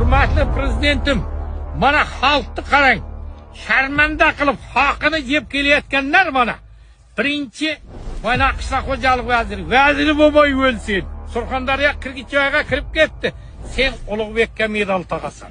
Hurmatli prezidentim, mana xalqni qarang. Sharmanda qilib haqini yeb kelayotganlar mana. Birinchi mana qishloq xo'jalik vaziri bo'lmay o'lsin. Surxondaryo Qirg'ichoyga kirib ketdi. Sen Ulug'bekka medal taqasan.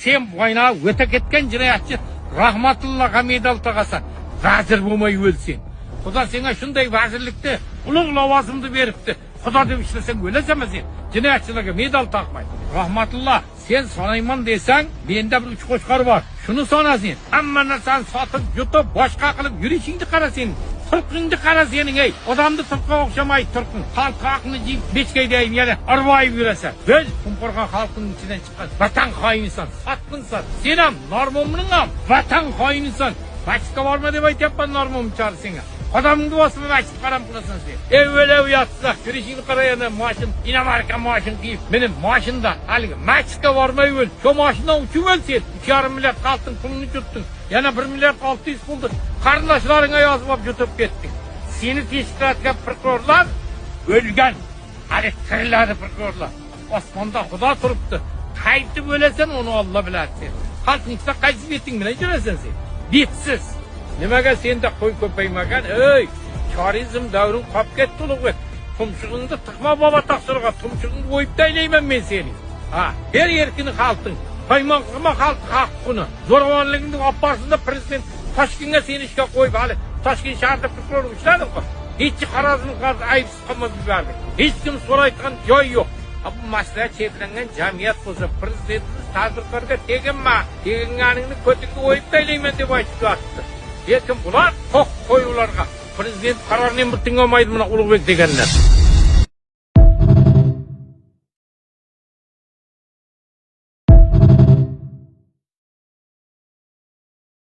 Sen boyna o'ta ketgan jinoyatchi Rahmatullahga medal taqasan. Vazir bo'lmay o'lsin. Xudo senga shunday vazirlikni ulug' lavozimni beribdi. Xudo deb ishlasang o'lasan sen. Jinoyatchilarga medal taqmay. Rahmatulloh, sen sanayman desang, menda bir uch qo'shqor bor. Shuni sanasin. Hamma narsani sotib, yutib, boshqa qilib yurishingni qara sen. Turqingni qara sening ey. Odamni turqqa o'xshamay turqing. Xalqni jib bechkaydayin yana arvoyib yurasan. Biz qumqurgan xalqning ichidan chiqqan vatan xoinisan, sotqinsan. Sen ham Normonning ham vatan xoinisan. Masjidga borma deb aytyapman Normon senga. Odamni bosib masjid qaram qilasan sen. Evvela uyatsa, kirishingni qara yana mashin, Dinamarka mashin kiyib, mening mashinda haligi masjidga bormay o'l. Shu mashindan uchib o'lsen, 2,5 milliard xalqning pulini yutding. Yana 1 milliard 600 pulni qarindoshlaringga yozib olib yutib ketding. Seni teshkilatgan prokurorlar o'lgan. Hali tiriladi prokurorlar. Osmonda Xudo turibdi. Qaytib o'lasan, uni Alloh biladi. Xalqnikda qaysi beting bilan yurasan sen? Betsiz. Nimaga senda qo'y ko'paymagan? Ey, chorizm davri qolib ketdi Ulug'bek. Tumshug'ingni tiqma bobo taqsirga, tumshug'ingni o'yib taylayman men seni. Ha, her yerkini xalqing. Qo'ymoq qilma xalq haqqini. Zo'ravonligingni olib borsinda prezident Toshkentga seni ishga qo'yib, hali Toshkent shahrida prokuror ishlading-ku. Hech qarazini qarz aybsiz qilmab yubordi. Hech kim so'raydigan joy yo'q. Bu masala cheklangan jamiyat bo'lsa, prezidentimiz tadbirkorga teginma, teginganingni ko'tingga o'yib taylayman deb aytib yotdi. Lekin bular qo'q qo'yularga prezident qarorini bir tingamaydi mana Ulug'bek deganlar.